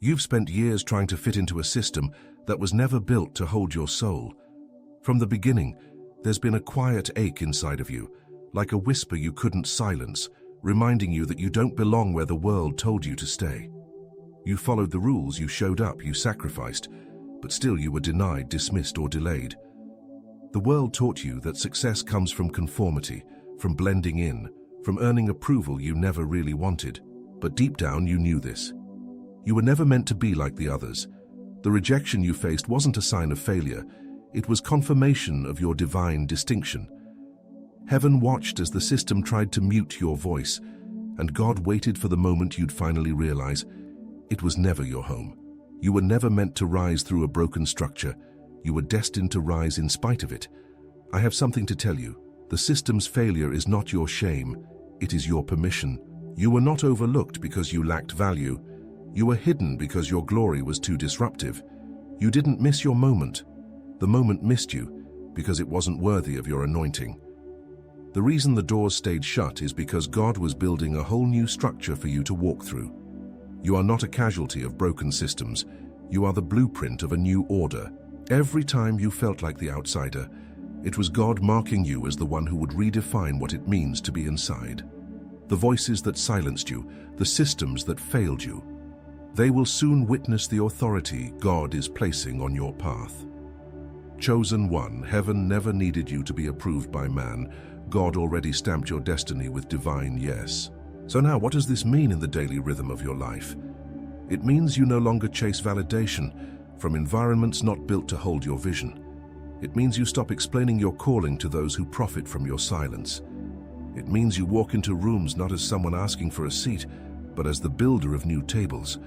You've spent years trying to fit into a system that was never built to hold your soul. From the beginning, there's been a quiet ache inside of you, like a whisper you couldn't silence, reminding you that you don't belong where the world told you to stay. You followed the rules, you showed up, you sacrificed, but still you were denied, dismissed, or delayed. The world taught you that success comes from conformity, from blending in, from earning approval you never really wanted. But deep down you knew this. You were never meant to be like the others. The rejection you faced wasn't a sign of failure, it was confirmation of your divine distinction. Heaven watched as the system tried to mute your voice, and God waited for the moment you'd finally realize it was never your home. You were never meant to rise through a broken structure. You were destined to rise in spite of it. I have something to tell you. The system's failure is not your shame, it is your permission. You were not overlooked because you lacked value. You were hidden because your glory was too disruptive. You didn't miss your moment. The moment missed you because it wasn't worthy of your anointing. The reason the doors stayed shut is because God was building a whole new structure for you to walk through. You are not a casualty of broken systems. You are the blueprint of a new order. Every time you felt like the outsider, it was God marking you as the one who would redefine what it means to be inside. The voices that silenced you, the systems that failed you, they will soon witness the authority God is placing on your path. Chosen one, heaven never needed you to be approved by man. God already stamped your destiny with divine yes. So now, what does this mean in the daily rhythm of your life? It means you no longer chase validation from environments not built to hold your vision. It means you stop explaining your calling to those who profit from your silence. It means you walk into rooms not as someone asking for a seat, but as the builder of new tables.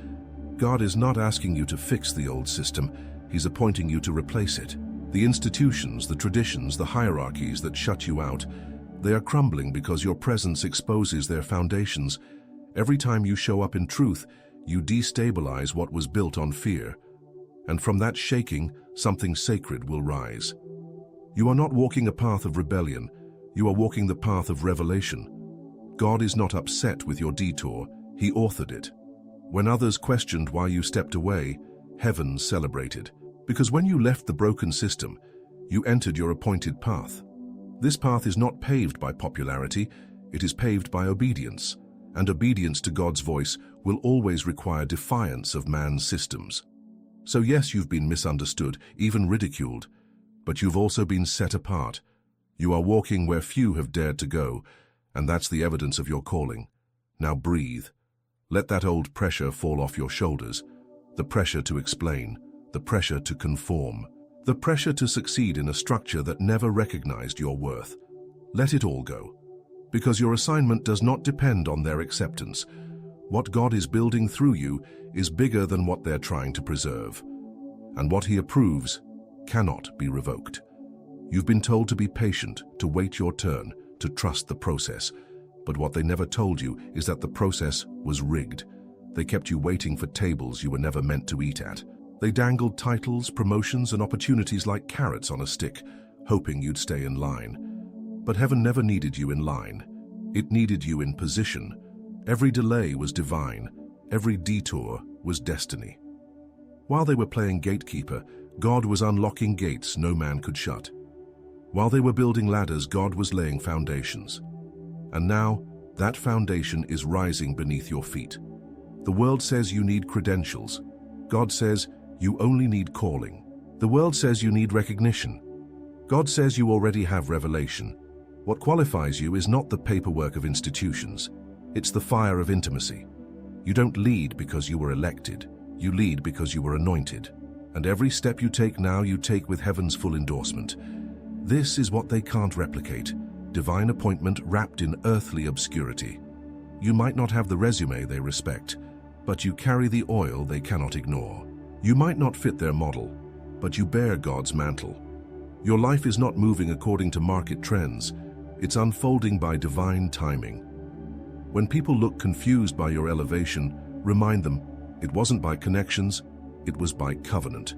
God is not asking you to fix the old system, He's appointing you to replace it. The institutions, the traditions, the hierarchies that shut you out, they are crumbling because your presence exposes their foundations. Every time you show up in truth, you destabilize what was built on fear. And from that shaking, something sacred will rise. You are not walking a path of rebellion, you are walking the path of revelation. God is not upset with your detour, He authored it. When others questioned why you stepped away, heaven celebrated. Because when you left the broken system, you entered your appointed path. This path is not paved by popularity, it is paved by obedience. And obedience to God's voice will always require defiance of man's systems. So yes, you've been misunderstood, even ridiculed, but you've also been set apart. You are walking where few have dared to go, and that's the evidence of your calling. Now breathe. Let that old pressure fall off your shoulders. The pressure to explain, the pressure to conform, the pressure to succeed in a structure that never recognized your worth. Let it all go, because your assignment does not depend on their acceptance. What God is building through you is bigger than what they're trying to preserve, and what He approves cannot be revoked. You've been told to be patient, to wait your turn, to trust the process, but what they never told you is that the process was rigged. They kept you waiting for tables you were never meant to eat at. They dangled titles, promotions, and opportunities like carrots on a stick, hoping you'd stay in line. But heaven never needed you in line. It needed you in position. Every delay was divine. Every detour was destiny. While they were playing gatekeeper, God was unlocking gates no man could shut. While they were building ladders, God was laying foundations. And now, that foundation is rising beneath your feet. The world says you need credentials. God says you only need calling. The world says you need recognition. God says you already have revelation. What qualifies you is not the paperwork of institutions. It's the fire of intimacy. You don't lead because you were elected. You lead because you were anointed. And every step you take now, you take with heaven's full endorsement. This is what they can't replicate. Divine appointment wrapped in earthly obscurity. You might not have the resume they respect, but you carry the oil they cannot ignore. You might not fit their model, but you bear God's mantle. Your life is not moving according to market trends. It's unfolding by divine timing. When people look confused by your elevation, remind them it wasn't by connections, it was by covenant.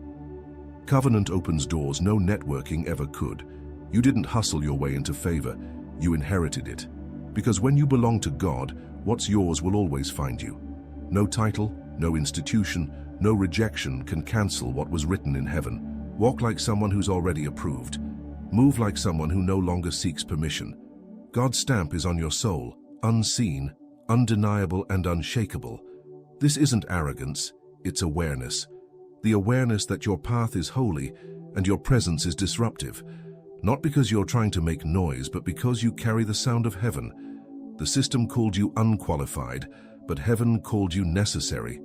Covenant opens doors no networking ever could. You didn't hustle your way into favor, you inherited it. Because when you belong to God, what's yours will always find you. No title, No institution, no rejection can cancel what was written in heaven. Walk like someone who's already approved. Move like someone who no longer seeks permission. God's stamp is on your soul, unseen, undeniable, and unshakable. This isn't arrogance, it's awareness. The awareness that your path is holy and your presence is disruptive. Not because you're trying to make noise, but because you carry the sound of heaven. The system called you unqualified, but heaven called you necessary.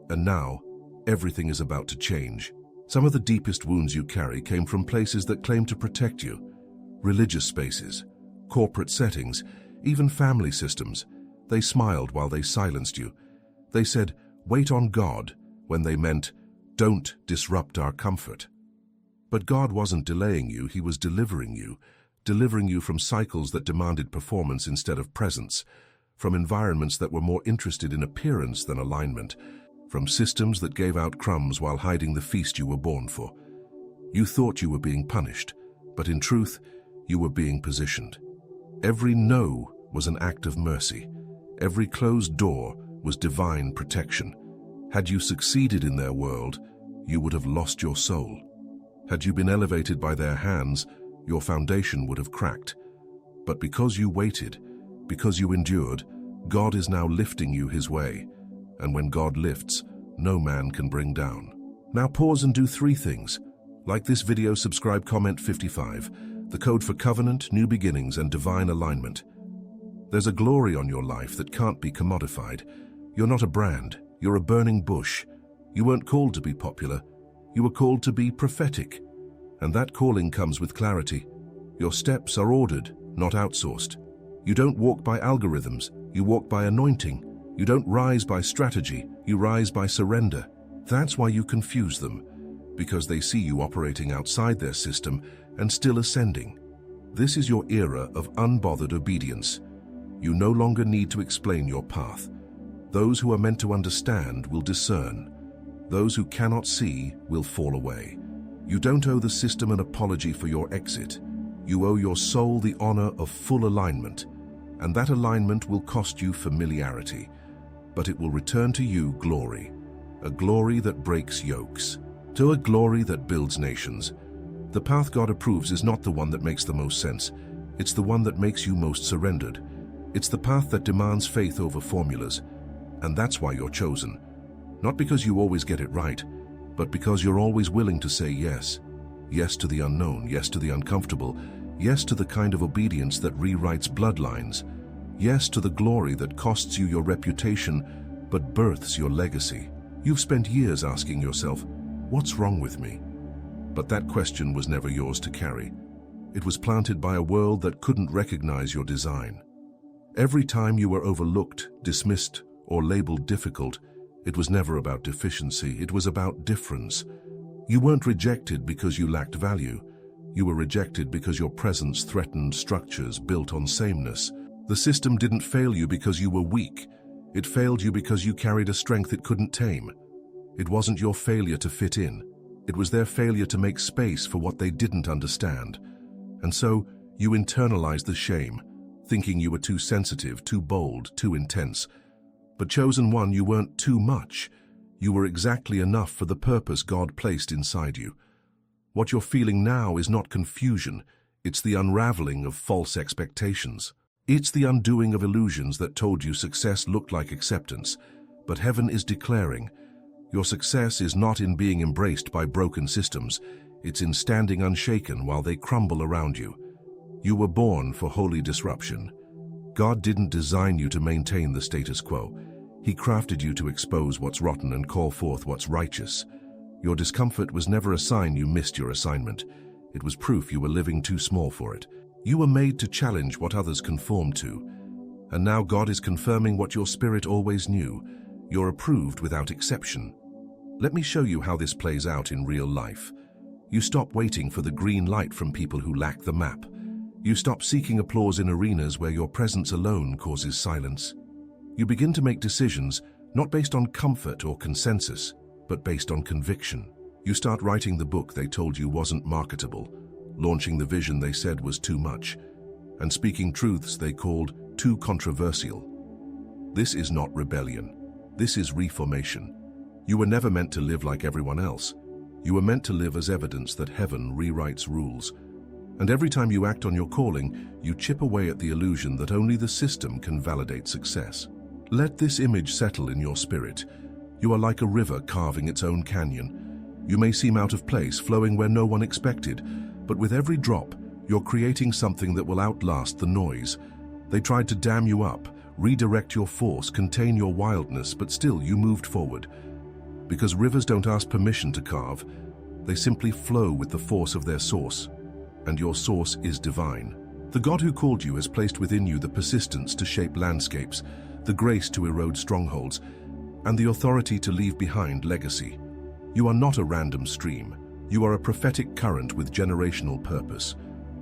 And now, everything is about to change. Some of the deepest wounds you carry came from places that claim to protect you. Religious spaces, corporate settings, even family systems. They smiled while they silenced you. They said, "Wait on God," when they meant, "Don't disrupt our comfort." But God wasn't delaying you, He was delivering you from cycles that demanded performance instead of presence, from environments that were more interested in appearance than alignment, from systems that gave out crumbs while hiding the feast you were born for. You thought you were being punished, but in truth, you were being positioned. Every no was an act of mercy. Every closed door was divine protection. Had you succeeded in their world, you would have lost your soul. Had you been elevated by their hands, your foundation would have cracked. But because you waited, because you endured, God is now lifting you His way. And when God lifts, no man can bring down. Now pause and do 3 things. Like this video, subscribe, comment 55. The code for covenant, new beginnings, and divine alignment. There's a glory on your life that can't be commodified. You're not a brand, you're a burning bush. You weren't called to be popular. You were called to be prophetic. And that calling comes with clarity. Your steps are ordered, not outsourced. You don't walk by algorithms, you walk by anointing. You don't rise by strategy, you rise by surrender. That's why you confuse them, because they see you operating outside their system and still ascending. This is your era of unbothered obedience. You no longer need to explain your path. Those who are meant to understand will discern. Those who cannot see will fall away. You don't owe the system an apology for your exit. You owe your soul the honor of full alignment, and that alignment will cost you familiarity, but it will return to you glory, a glory that breaks yokes, to a glory that builds nations. The path God approves is not the one that makes the most sense. It's the one that makes you most surrendered. It's the path that demands faith over formulas, and that's why you're chosen. Not because you always get it right, but because you're always willing to say yes. Yes to the unknown, yes to the uncomfortable, yes to the kind of obedience that rewrites bloodlines, yes to the glory that costs you your reputation but births your legacy. You've spent years asking yourself, what's wrong with me? But that question was never yours to carry. It was planted by a world that couldn't recognize your design. Every time you were overlooked, dismissed, or labeled difficult, it was never about deficiency, it was about difference. You weren't rejected because you lacked value. You were rejected because your presence threatened structures built on sameness. The system didn't fail you because you were weak. It failed you because you carried a strength it couldn't tame. It wasn't your failure to fit in. It was their failure to make space for what they didn't understand. And so, you internalized the shame, thinking you were too sensitive, too bold, too intense. But chosen one, you weren't too much. You were exactly enough for the purpose God placed inside you. What you're feeling now is not confusion. It's the unraveling of false expectations. It's the undoing of illusions that told you success looked like acceptance. But heaven is declaring, your success is not in being embraced by broken systems. It's in standing unshaken while they crumble around you. You were born for holy disruption. God didn't design you to maintain the status quo. He crafted you to expose what's rotten and call forth what's righteous. Your discomfort was never a sign you missed your assignment. It was proof you were living too small for it. You were made to challenge what others conform to. And now God is confirming what your spirit always knew. You're approved without exception. Let me show you how this plays out in real life. You stop waiting for the green light from people who lack the map. You stop seeking applause in arenas where your presence alone causes silence. You begin to make decisions not based on comfort or consensus, but based on conviction. You start writing the book they told you wasn't marketable, launching the vision they said was too much, and speaking truths they called too controversial. This is not rebellion. This is reformation. You were never meant to live like everyone else. You were meant to live as evidence that heaven rewrites rules. And every time you act on your calling, you chip away at the illusion that only the system can validate success. Let this image settle in your spirit. You are like a river carving its own canyon. You may seem out of place, flowing where no one expected, but with every drop, you're creating something that will outlast the noise. They tried to dam you up, redirect your force, contain your wildness, but still you moved forward. Because rivers don't ask permission to carve, they simply flow with the force of their source. And your source is divine. The God who called you has placed within you the persistence to shape landscapes, the grace to erode strongholds, and the authority to leave behind legacy. You are not a random stream. You are a prophetic current with generational purpose.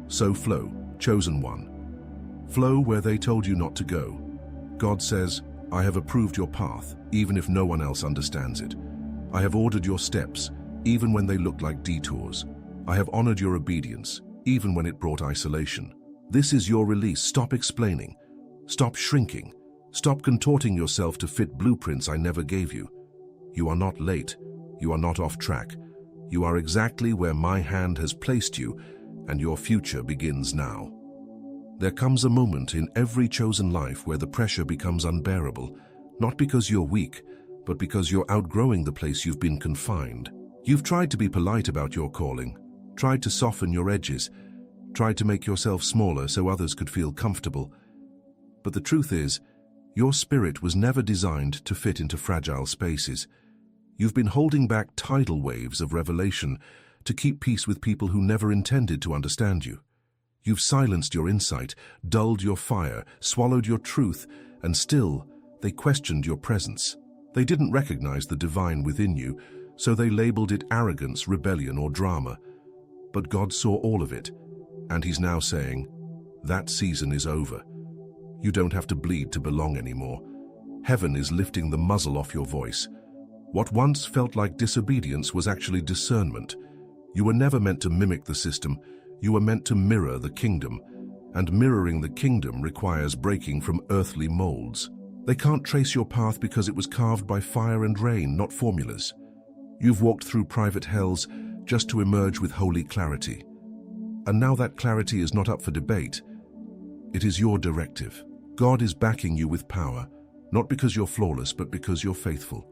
So flow, chosen one. Flow where they told you not to go. God says, I have approved your path, even if no one else understands it. I have ordered your steps, even when they look like detours. I have honored your obedience, even when it brought isolation. This is your release. Stop explaining. Stop shrinking. Stop contorting yourself to fit blueprints I never gave you. You are not late. You are not off track. You are exactly where my hand has placed you, and your future begins now. There comes a moment in every chosen life where the pressure becomes unbearable, not because you're weak, but because you're outgrowing the place you've been confined. You've tried to be polite about your calling, tried to soften your edges, tried to make yourself smaller so others could feel comfortable. But the truth is, your spirit was never designed to fit into fragile spaces. You've been holding back tidal waves of revelation to keep peace with people who never intended to understand you. You've silenced your insight, dulled your fire, swallowed your truth, and still, they questioned your presence. They didn't recognize the divine within you, so they labeled it arrogance, rebellion, or drama. But God saw all of it, and He's now saying, that season is over. You don't have to bleed to belong anymore. Heaven is lifting the muzzle off your voice. What once felt like disobedience was actually discernment. You were never meant to mimic the system. You were meant to mirror the kingdom, and mirroring the kingdom requires breaking from earthly molds. They can't trace your path because it was carved by fire and rain, not formulas. You've walked through private hells just to emerge with holy clarity. And now that clarity is not up for debate. It is your directive. God is backing you with power, not because you're flawless, but because you're faithful.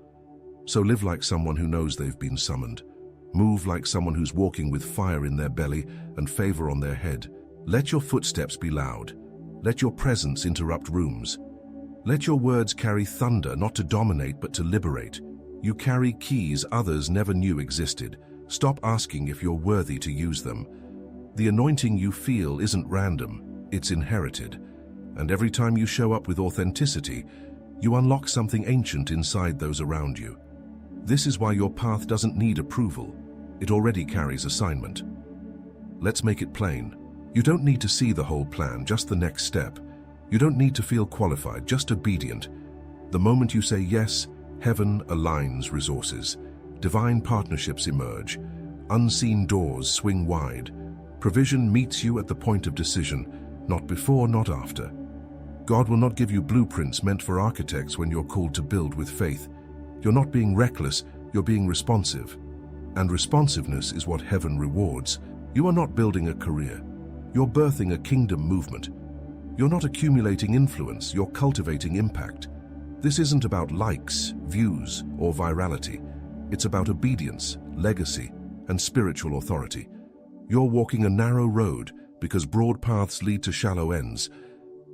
So live like someone who knows they've been summoned. Move like someone who's walking with fire in their belly and favor on their head. Let your footsteps be loud. Let your presence interrupt rooms. Let your words carry thunder, not to dominate, but to liberate. You carry keys others never knew existed. Stop asking if you're worthy to use them. The anointing you feel isn't random, it's inherited. And every time you show up with authenticity, you unlock something ancient inside those around you. This is why your path doesn't need approval. It already carries assignment. Let's make it plain. You don't need to see the whole plan, just the next step. You don't need to feel qualified, just obedient. The moment you say yes, heaven aligns resources. Divine partnerships emerge. Unseen doors swing wide. Provision meets you at the point of decision, not before, not after. God will not give you blueprints meant for architects when you're called to build with faith. You're not being reckless, you're being responsive. And responsiveness is what heaven rewards. You are not building a career. You're birthing a kingdom movement. You're not accumulating influence, you're cultivating impact. This isn't about likes, views, or virality. It's about obedience, legacy, and spiritual authority. You're walking a narrow road because broad paths lead to shallow ends.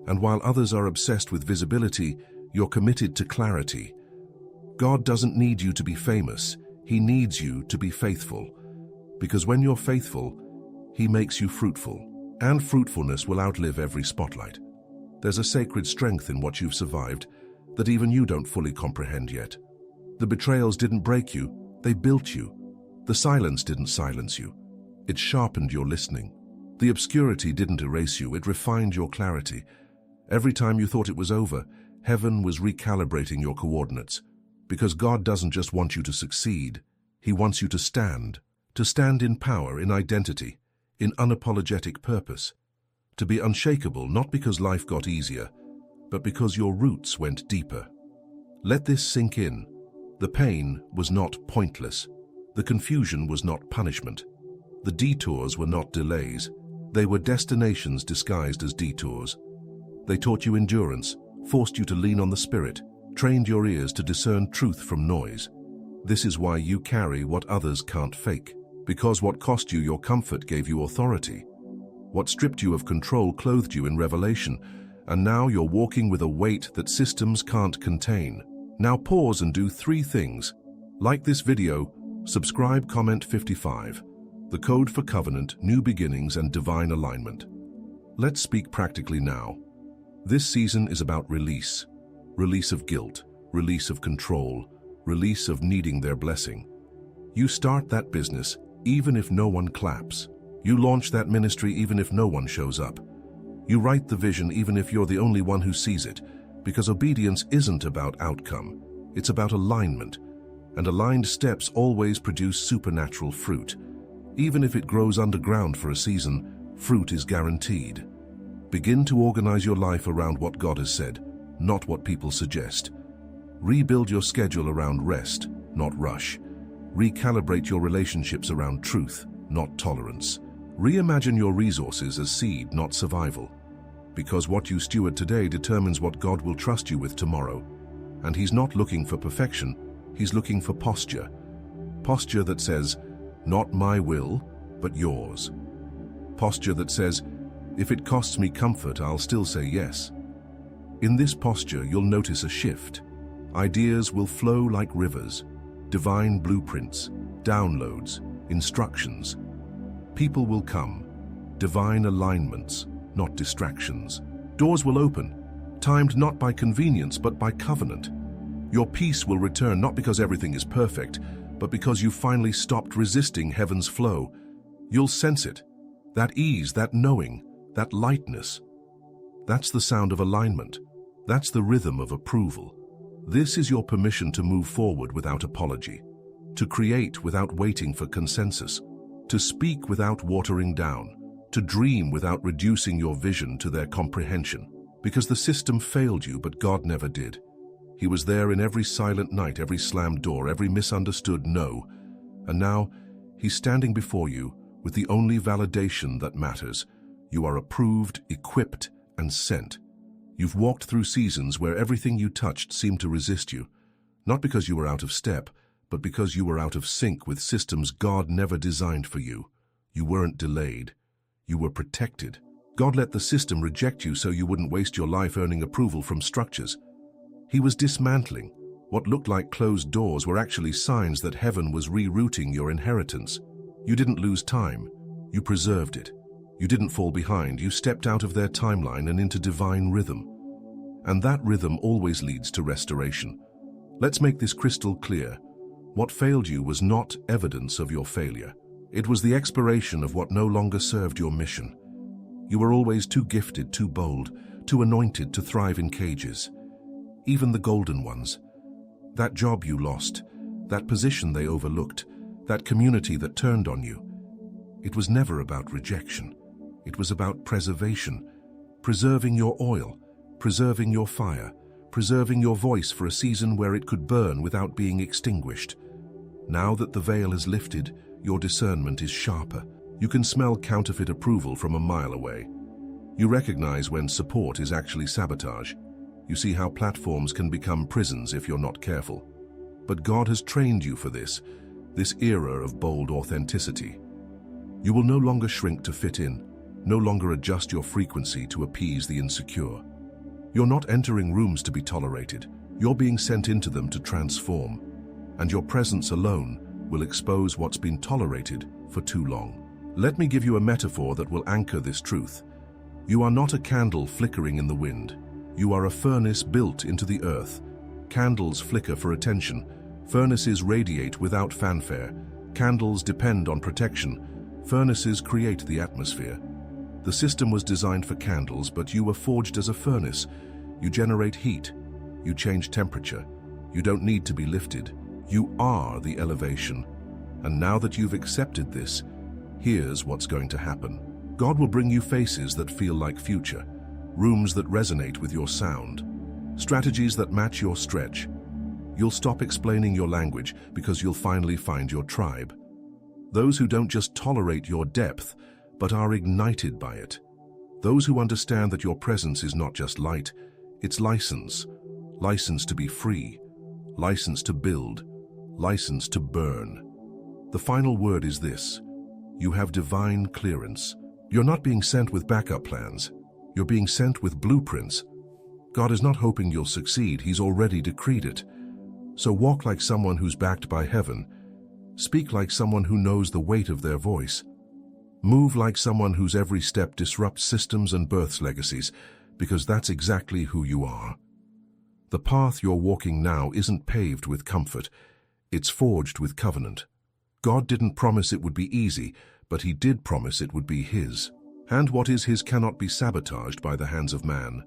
And while others are obsessed with visibility, you're committed to clarity. God doesn't need you to be famous. He needs you to be faithful. Because when you're faithful, He makes you fruitful. And fruitfulness will outlive every spotlight. There's a sacred strength in what you've survived that even you don't fully comprehend yet. The betrayals didn't break you, they built you. The silence didn't silence you. It sharpened your listening. The obscurity didn't erase you, it refined your clarity. Every time you thought it was over, heaven was recalibrating your coordinates. Because God doesn't just want you to succeed, He wants you to stand in power, in identity, in unapologetic purpose. To be unshakable not because life got easier, but because your roots went deeper. Let this sink in. The pain was not pointless. The confusion was not punishment. The detours were not delays. They were destinations disguised as detours. They taught you endurance, forced you to lean on the Spirit, trained your ears to discern truth from noise. This is why you carry what others can't fake. Because what cost you your comfort gave you authority. What stripped you of control clothed you in revelation, and now you're walking with a weight that systems can't contain. Now pause and do 3 things. Like this video, subscribe, comment 55. The code for covenant, new beginnings, and divine alignment. Let's speak practically now. This season is about release. Release of guilt, release of control, release of needing their blessing. You start that business even if no one claps. You launch that ministry even if no one shows up. You write the vision even if you're the only one who sees it, because obedience isn't about outcome, it's about alignment, and aligned steps always produce supernatural fruit. Even if it grows underground for a season, fruit is guaranteed. Begin to organize your life around what God has said, not what people suggest. Rebuild your schedule around rest, not rush. Recalibrate your relationships around truth, not tolerance. Reimagine your resources as seed, not survival. Because what you steward today determines what God will trust you with tomorrow. And He's not looking for perfection, He's looking for posture. Posture that says, not my will, but yours. Posture that says, if it costs me comfort, I'll still say yes. In this posture, you'll notice a shift. Ideas will flow like rivers. Divine blueprints, downloads, instructions. People will come. Divine alignments, not distractions. Doors will open, timed not by convenience but by covenant. Your peace will return not because everything is perfect, but because you finally stopped resisting heaven's flow. You'll sense it, that ease, that knowing, that lightness. That's the sound of alignment. That's the rhythm of approval. This is your permission to move forward without apology, to create without waiting for consensus, to speak without watering down, to dream without reducing your vision to their comprehension. Because the system failed you, but God never did. He was there in every silent night, every slammed door, every misunderstood no. And now, He's standing before you with the only validation that matters. You are approved, equipped, and sent. You've walked through seasons where everything you touched seemed to resist you, not because you were out of step, but because you were out of sync with systems God never designed for you. You weren't delayed. You were protected. God let the system reject you so you wouldn't waste your life earning approval from structures. He was dismantling. What looked like closed doors were actually signs that heaven was rerouting your inheritance. You didn't lose time. You preserved it. You didn't fall behind. You stepped out of their timeline and into divine rhythm. And that rhythm always leads to restoration. Let's make this crystal clear. What failed you was not evidence of your failure. It was the expiration of what no longer served your mission. You were always too gifted, too bold, too anointed to thrive in cages. Even the golden ones. That job you lost, that position they overlooked, that community that turned on you. It was never about rejection. It was about preservation, preserving your oil, preserving your fire, preserving your voice for a season where it could burn without being extinguished. Now that the veil is lifted, your discernment is sharper. You can smell counterfeit approval from a mile away. You recognize when support is actually sabotage. You see how platforms can become prisons if you're not careful. But God has trained you for this era of bold authenticity. You will no longer shrink to fit in, no longer adjust your frequency to appease the insecure. You're not entering rooms to be tolerated. You're being sent into them to transform. And your presence alone will expose what's been tolerated for too long. Let me give you a metaphor that will anchor this truth. You are not a candle flickering in the wind. You are a furnace built into the earth. Candles flicker for attention. Furnaces radiate without fanfare. Candles depend on protection. Furnaces create the atmosphere. The system was designed for candles, but you were forged as a furnace. You generate heat. You change temperature. You don't need to be lifted. You are the elevation. And now that you've accepted this, here's what's going to happen. God will bring you faces that feel like future, rooms that resonate with your sound, strategies that match your stretch, You'll stop explaining your language because you'll finally find your tribe. Those who don't just tolerate your depth, but are ignited by it. Those who understand that your presence is not just light, it's license. License to be free. License to build. License to burn. The final word is this: you have divine clearance. You're not being sent with backup plans. You're being sent with blueprints. God is not hoping you'll succeed, He's already decreed it. So walk like someone who's backed by heaven. Speak like someone who knows the weight of their voice. Move like someone whose every step disrupts systems and births legacies, because that's exactly who you are. The path you're walking now isn't paved with comfort. It's forged with covenant. God didn't promise it would be easy, but He did promise it would be His. And what is His cannot be sabotaged by the hands of man.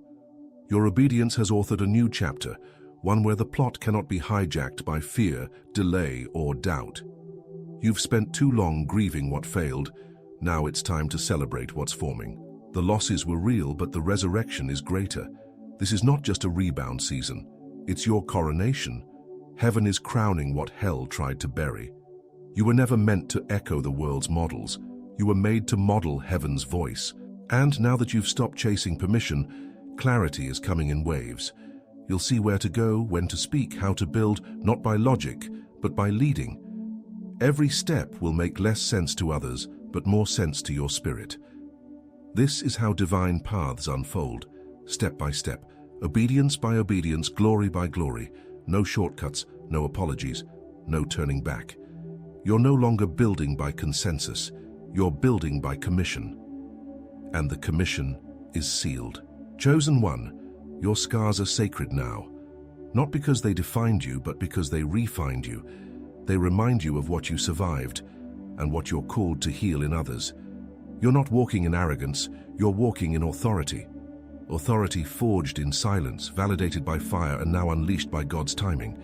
Your obedience has authored a new chapter, one where the plot cannot be hijacked by fear, delay, or doubt. You've spent too long grieving what failed. Now it's time to celebrate what's forming. The losses were real, but the resurrection is greater. This is not just a rebound season. It's your coronation. Heaven is crowning what hell tried to bury. You were never meant to echo the world's models. You were made to model heaven's voice. And now that you've stopped chasing permission, clarity is coming in waves. You'll see where to go, when to speak, how to build, not by logic, but by leading. Every step will make less sense to others, but more sense to your spirit. This is how divine paths unfold, step by step, obedience by obedience, glory by glory. No shortcuts, no apologies, no turning back. You're no longer building by consensus, you're building by commission. And the commission is sealed. Chosen one, your scars are sacred now. Not because they defined you, but because they refined you. They remind you of what you survived and what you're called to heal in others. You're not walking in arrogance, you're walking in authority. Authority forged in silence, validated by fire, and now unleashed by God's timing.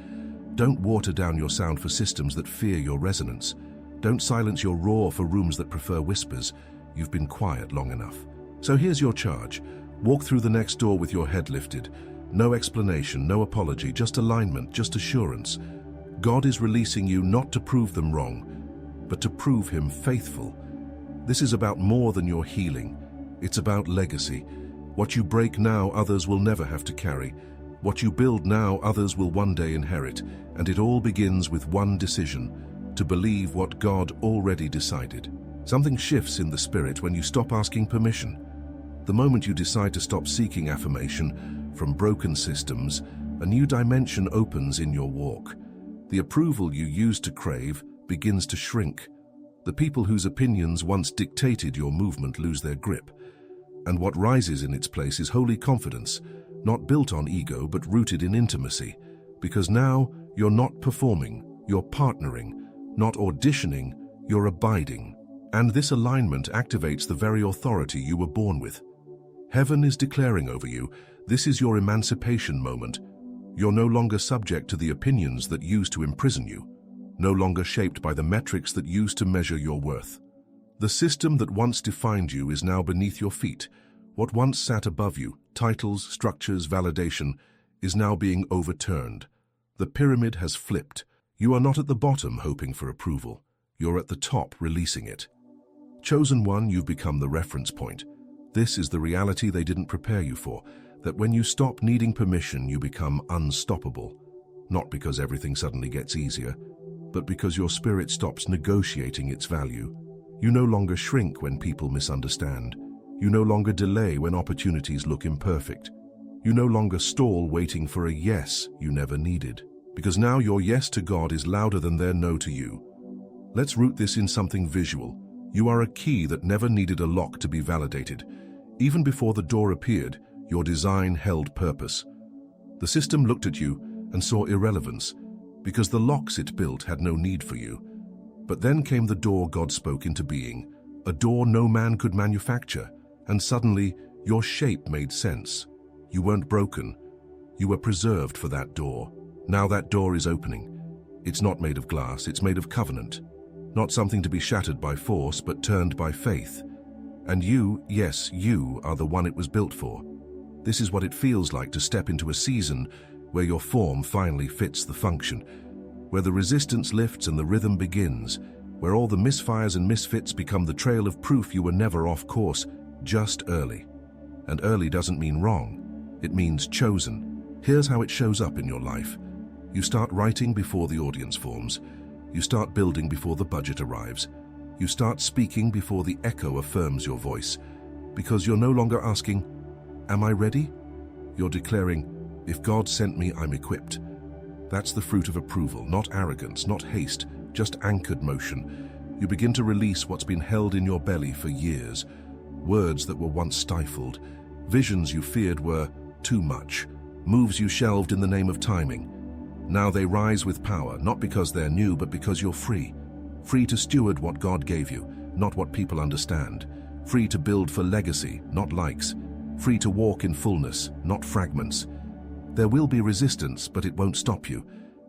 Don't water down your sound for systems that fear your resonance. Don't silence your roar for rooms that prefer whispers. You've been quiet long enough. So here's your charge. Walk through the next door with your head lifted. No explanation, no apology, just alignment, just assurance. God is releasing you not to prove them wrong, but to prove Him faithful. This is about more than your healing. It's about legacy. What you break now, others will never have to carry. What you build now, others will one day inherit. And it all begins with one decision: to believe what God already decided. Something shifts in the spirit when you stop asking permission. The moment you decide to stop seeking affirmation from broken systems, a new dimension opens in your walk. The approval you used to crave begins to shrink. The people whose opinions once dictated your movement lose their grip. And what rises in its place is holy confidence, not built on ego but rooted in intimacy. Because now you're not performing, you're partnering, not auditioning, you're abiding. And this alignment activates the very authority you were born with. Heaven is declaring over you, this is your emancipation moment. You're no longer subject to the opinions that used to imprison you, no longer shaped by the metrics that used to measure your worth. The system that once defined you is now beneath your feet. What once sat above you, titles, structures, validation, is now being overturned. The pyramid has flipped. You are not at the bottom hoping for approval. You're at the top releasing it. Chosen one, you've become the reference point. This is the reality they didn't prepare you for, that when you stop needing permission, you become unstoppable. Not because everything suddenly gets easier, but because your spirit stops negotiating its value. You no longer shrink when people misunderstand. You no longer delay when opportunities look imperfect. You no longer stall waiting for a yes you never needed. Because now your yes to God is louder than their no to you. Let's root this in something visual. You are a key that never needed a lock to be validated. Even before the door appeared, your design held purpose. The system looked at you and saw irrelevance, because the locks it built had no need for you. But then came the door God spoke into being, a door no man could manufacture, and suddenly your shape made sense. You weren't broken. You were preserved for that door. Now that door is opening. It's not made of glass, it's made of covenant. Not something to be shattered by force, but turned by faith. And you, yes, you are the one it was built for. This is what it feels like to step into a season where your form finally fits the function, where the resistance lifts and the rhythm begins, where all the misfires and misfits become the trail of proof you were never off course, just early. And early doesn't mean wrong, it means chosen. Here's how it shows up in your life. You start writing before the audience forms. You start building before the budget arrives. You start speaking before the echo affirms your voice. Because you're no longer asking, "Am I ready?" You're declaring, "If God sent me, I'm equipped." That's the fruit of approval, not arrogance, not haste, just anchored motion. You begin to release what's been held in your belly for years. Words that were once stifled, visions you feared were too much, moves you shelved in the name of timing. Now they rise with power, not because they're new, but because you're free. Free to steward what God gave you, not what people understand. Free to build for legacy, not likes. Free to walk in fullness, not fragments. There will be resistance, but it won't stop you.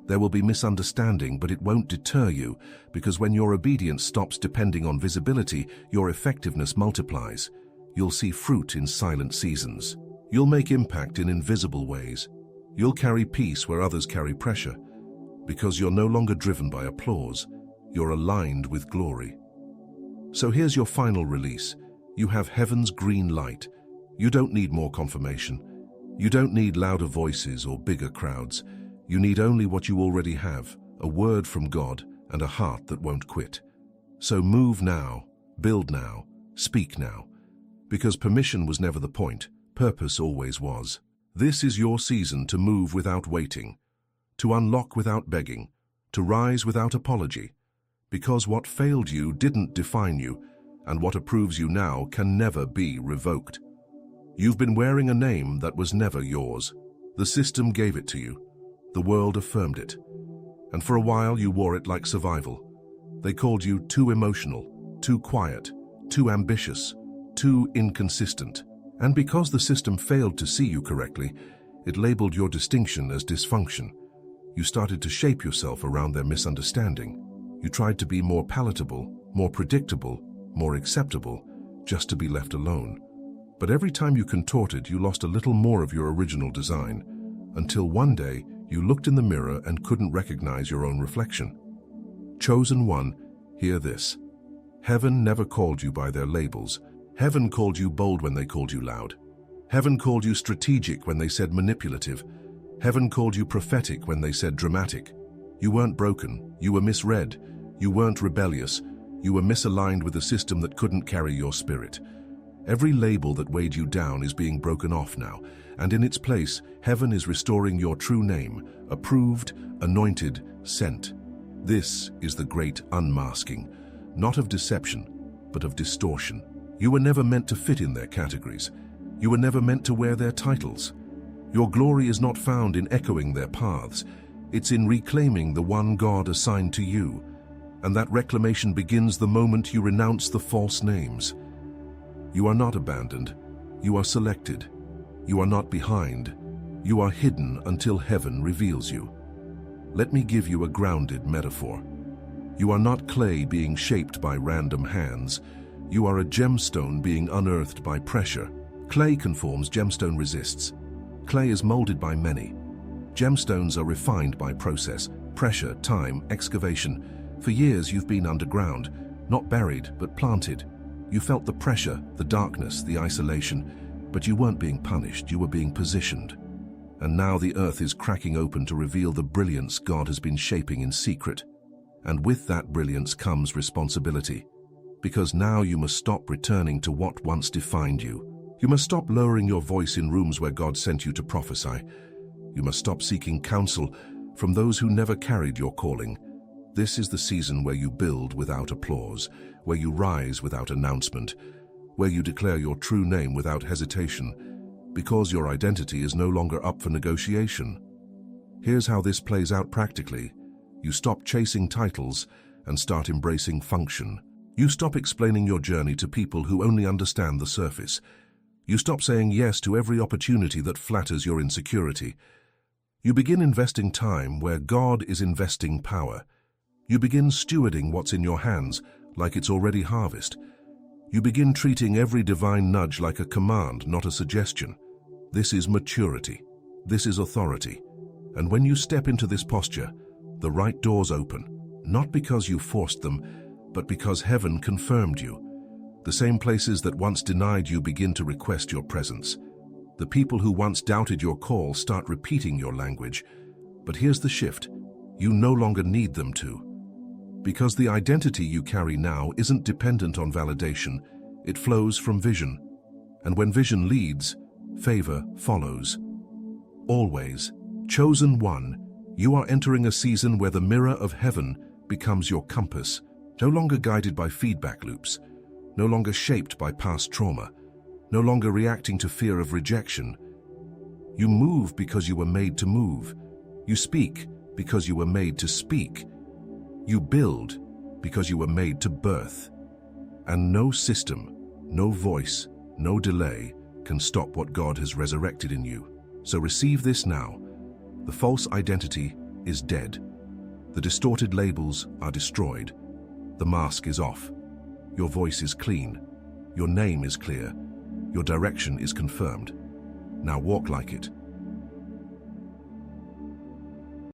There will be misunderstanding, but it won't deter you, because when your obedience stops depending on visibility, your effectiveness multiplies. You'll see fruit in silent seasons. You'll make impact in invisible ways. You'll carry peace where others carry pressure, because you're no longer driven by applause. You're aligned with glory. So here's your final release. You have heaven's green light. You don't need more confirmation. You don't need louder voices or bigger crowds. You need only what you already have, a word from God and a heart that won't quit. So move now, build now, speak now. Because permission was never the point, purpose always was. This is your season to move without waiting, to unlock without begging, to rise without apology. Because what failed you didn't define you, and what approves you now can never be revoked. You've been wearing a name that was never yours. The system gave it to you. The world affirmed it. And for a while you wore it like survival. They called you too emotional, too quiet, too ambitious, too inconsistent. And because the system failed to see you correctly, it labeled your distinction as dysfunction. You started to shape yourself around their misunderstanding. You tried to be more palatable, more predictable, more acceptable, just to be left alone. But every time you contorted, you lost a little more of your original design, until one day you looked in the mirror and couldn't recognize your own reflection. Chosen one, hear this. Heaven never called you by their labels. Heaven called you bold when they called you loud. Heaven called you strategic when they said manipulative. Heaven called you prophetic when they said dramatic. You weren't broken. You were misread. You weren't rebellious. You were misaligned with a system that couldn't carry your spirit. Every label that weighed you down is being broken off now, and in its place, heaven is restoring your true name, approved, anointed, sent. This is the great unmasking, not of deception, but of distortion. You were never meant to fit in their categories. You were never meant to wear their titles. Your glory is not found in echoing their paths. It's in reclaiming the one God assigned to you. And that reclamation begins the moment you renounce the false names. You are not abandoned. You are selected. You are not behind. You are hidden until heaven reveals you. Let me give you a grounded metaphor. You are not clay being shaped by random hands. You are a gemstone being unearthed by pressure. Clay conforms, gemstone resists. Clay is molded by many. Gemstones are refined by process, pressure, time, excavation. For years you've been underground, not buried, but planted. You felt the pressure, the darkness, the isolation, but you weren't being punished, you were being positioned. And now the earth is cracking open to reveal the brilliance God has been shaping in secret. And with that brilliance comes responsibility. Because now you must stop returning to what once defined you. You must stop lowering your voice in rooms where God sent you to prophesy. You must stop seeking counsel from those who never carried your calling. This is the season where you build without applause, where you rise without announcement, where you declare your true name without hesitation, because your identity is no longer up for negotiation. Here's how this plays out practically. You stop chasing titles and start embracing function. You stop explaining your journey to people who only understand the surface. You stop saying yes to every opportunity that flatters your insecurity. You begin investing time where God is investing power. You begin stewarding what's in your hands like it's already harvest. You begin treating every divine nudge like a command, not a suggestion. This is maturity. This is authority. And when you step into this posture, the right doors open, not because you forced them, but because heaven confirmed you. The same places that once denied you begin to request your presence. The people who once doubted your call start repeating your language. But here's the shift. You no longer need them to. Because the identity you carry now isn't dependent on validation, it flows from vision. And when vision leads, favor follows. Always, chosen one, you are entering a season where the mirror of heaven becomes your compass, no longer guided by feedback loops, no longer shaped by past trauma, no longer reacting to fear of rejection. You move because you were made to move. You speak because you were made to speak. You build because you were made to birth. And no system, no voice, no delay can stop what God has resurrected in you. So receive this now. The false identity is dead. The distorted labels are destroyed. The mask is off. Your voice is clean. Your name is clear. Your direction is confirmed. Now walk like it.